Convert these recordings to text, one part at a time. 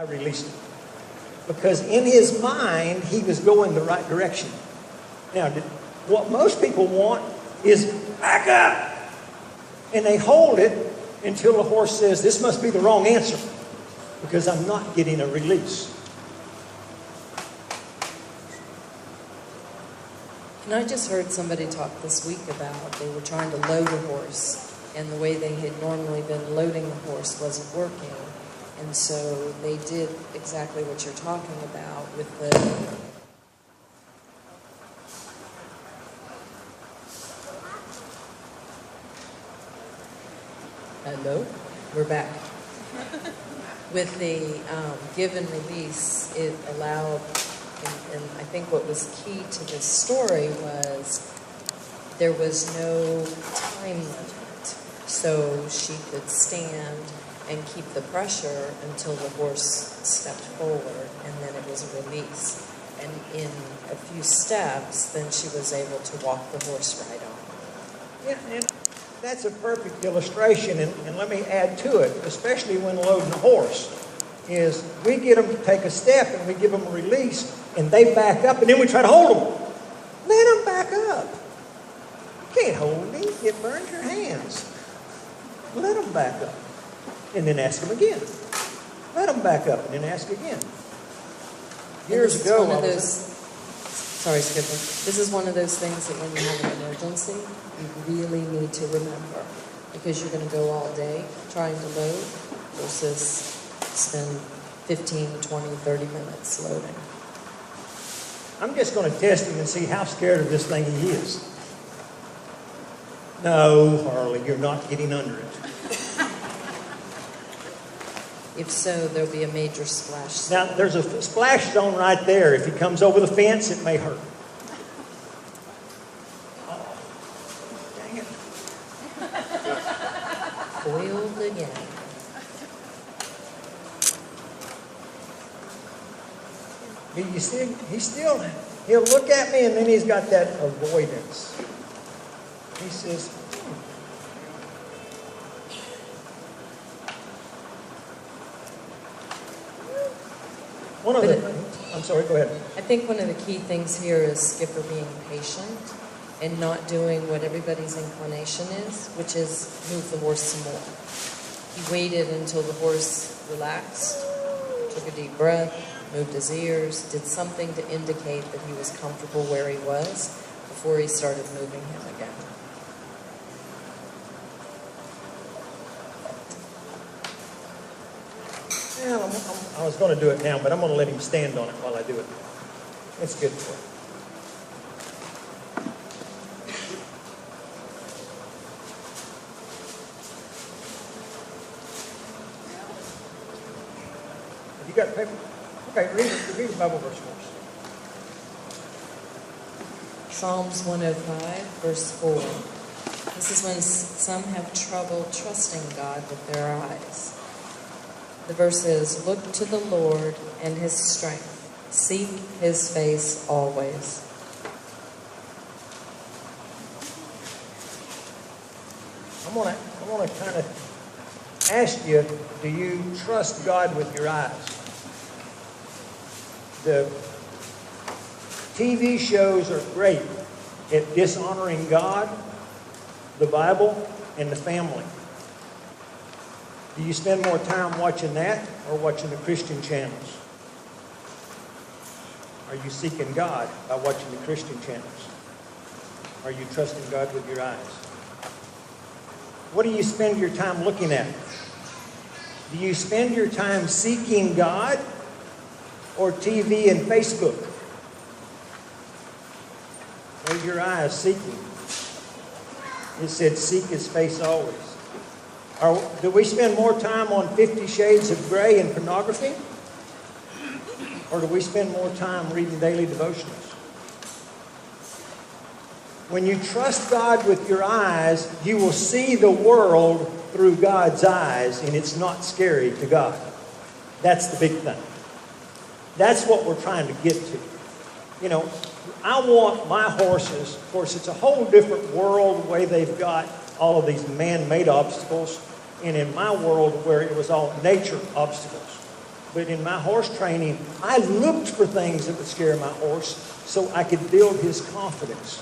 I released him. Because in his mind, he was going the right direction. Now, what most people want is back up. And they hold it until the horse says, this must be the wrong answer, because I'm not getting a release. And I just heard somebody talk this week about they were trying to load a horse, and the way they had normally been loading the horse wasn't working. And so they did exactly what you're talking about with the... Hello? We're back. With the give and release, it allowed, and I think what was key to this story was there was no time limit. So she could stand and keep the pressure until the horse stepped forward, and then it was a release. And in a few steps, then she was able to walk the horse right on. Yeah, and that's a perfect illustration, and let me add to it, especially when loading a horse, is we get them to take a step and we give them a release, and they back up, and then we try to hold them. Let them back up. You can't hold me. It burns your hands. Let them back up. And then ask them again. Let them back up and then ask again. Years ago, sorry, Skipper. This is one of those things that when you have an emergency, you really need to remember, because you're going to go all day trying to load versus spend 15, 20, 30 minutes loading. I'm just going to test him and see how scared of this thing he is. No, Harley, you're not getting under it. If so, there'll be a major splash zone. Now, there's a splash zone right there. If he comes over the fence, it may hurt. Oh, dang it. Foiled again. You see, he'll look at me, and then he's got that avoidance. He says, I'm sorry, go ahead. I think one of the key things here is Skipper being patient and not doing what everybody's inclination is, which is move the horse some more. He waited until the horse relaxed, took a deep breath, moved his ears, did something to indicate that he was comfortable where he was before he started moving him again. Yeah, I was going to do it now, but I'm going to let him stand on it while I do it. It's good for him. Have you got paper? Okay, read the Bible verse for us. Psalms 105, verse 4. This is when some have trouble trusting God with their eyes. The verse is, look to the Lord and his strength. Seek his face always. I want to kind of ask you, do you trust God with your eyes? The TV shows are great at dishonoring God, the Bible, and the family. Do you spend more time watching that or watching the Christian channels? Are you seeking God by watching the Christian channels? Are you trusting God with your eyes? What do you spend your time looking at? Do you spend your time seeking God or TV and Facebook? Where's your eyes seeking? It said, seek his face always. Do we spend more time on 50 Shades of Grey and pornography? Or do we spend more time reading daily devotionals? When you trust God with your eyes, you will see the world through God's eyes, and it's not scary to God. That's the big thing. That's what we're trying to get to. You know, I want my horses, of course, it's a whole different world, the way they've got all of these man-made obstacles, and in my world where it was all nature obstacles. But in my horse training, I looked for things that would scare my horse so I could build his confidence.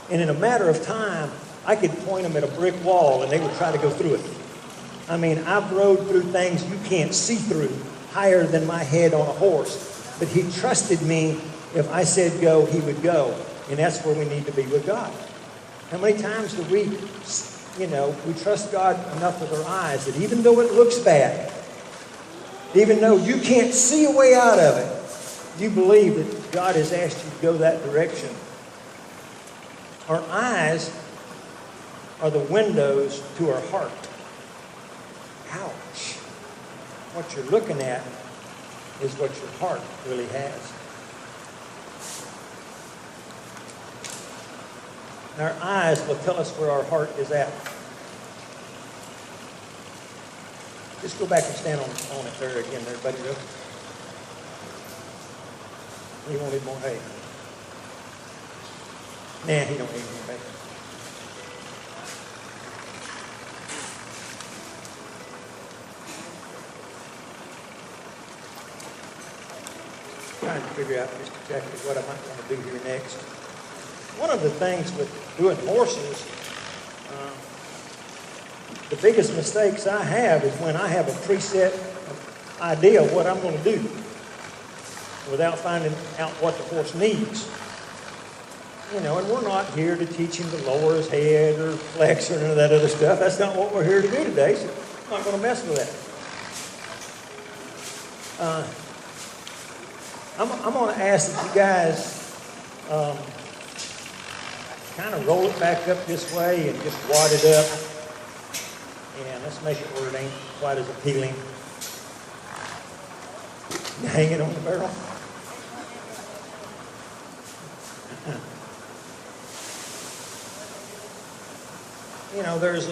And in a matter of time, I could point them at a brick wall and they would try to go through it. I mean, I've rode through things you can't see through, higher than my head on a horse. But he trusted me. If I said go, he would go. And that's where we need to be with God. How many times do we trust God enough with our eyes that even though it looks bad, even though you can't see a way out of it, you believe that God has asked you to go that direction. Our eyes are the windows to our heart. Ouch. What you're looking at is what your heart really has. Our eyes will tell us where our heart is at. Just go back and stand on it there again there, buddy. He won't need more hay. Nah, he don't need more hay. Trying to figure out just exactly what I might want to do here next. One of the things with doing horses, the biggest mistakes I have is when I have a preset idea of what I'm going to do without finding out what the horse needs. And we're not here to teach him to lower his head or flex or none of that other stuff. That's not what we're here to do today, so I'm not going to mess with that. I'm going to ask that you guys kind of roll it back up this way and just wad it up. And let's make it where it ain't quite as appealing. Hang it on the barrel. There's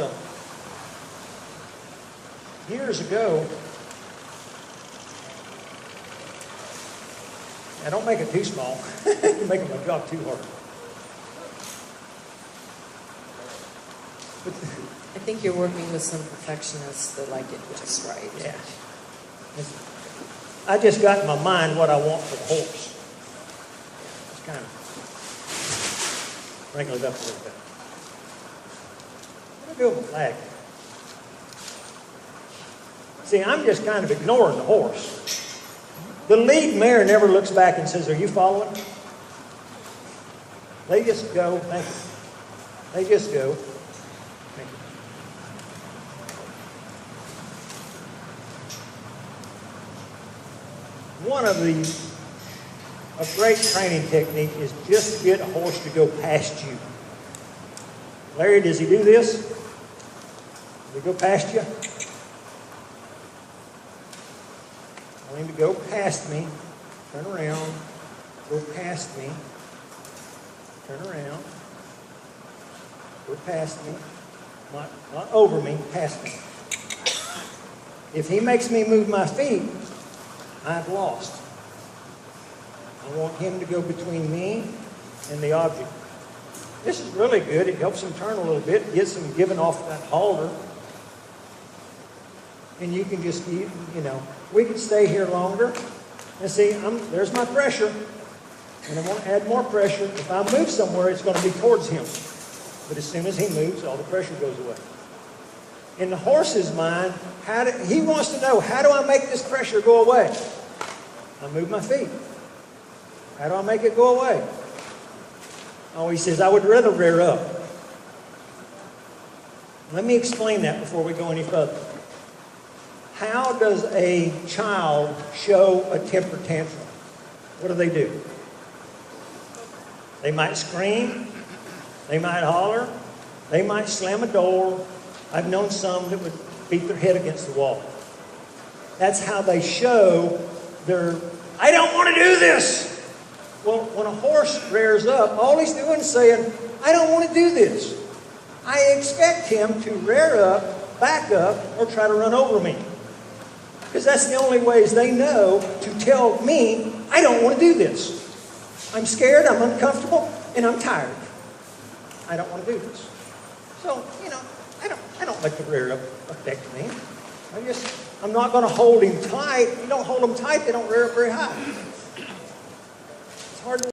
years ago, now don't make it too small. You're making my job too hard. I think you're working with some perfectionists that like it just right. Yeah. I just got in my mind what I want for the horse. Just kind of wrinkle it up a little bit. What do I do with the flag? See, I'm just kind of ignoring the horse. The lead mare never looks back and says, "Are you following?" They just go. Thank you. They just go. Thank you. One of a great training technique is just to get a horse to go past you. Larry, does he do this? Does he go past you? I want him to go past me, turn around, go past me, turn around, go past me, not over me, past me. If he makes me move my feet, I've lost. I want him to go between me and the object. This is really good. It helps him turn a little bit, gets him giving off that halter. And you can just, we can stay here longer. And see, there's my pressure. And I want to add more pressure. If I move somewhere, it's going to be towards him. But as soon as he moves, all the pressure goes away. In the horse's mind, he wants to know, how do I make this pressure go away? I move my feet. How do I make it go away? Oh, he says, I would rather rear up. Let me explain that before we go any further. How does a child show a temper tantrum? What do? They might scream. They might holler. They might slam a door. I've known some that would beat their head against the wall. That's how they show I don't want to do this. Well, when a horse rears up, all he's doing is saying, I don't want to do this. I expect him to rear up, back up, or try to run over me. Because that's the only ways they know to tell me, I don't want to do this. I'm scared, I'm uncomfortable, and I'm tired. I don't want to do this. So, I don't let the rear up affect me. I'm not going to hold him tight. You don't hold them tight, they don't rear up very high. It's hard to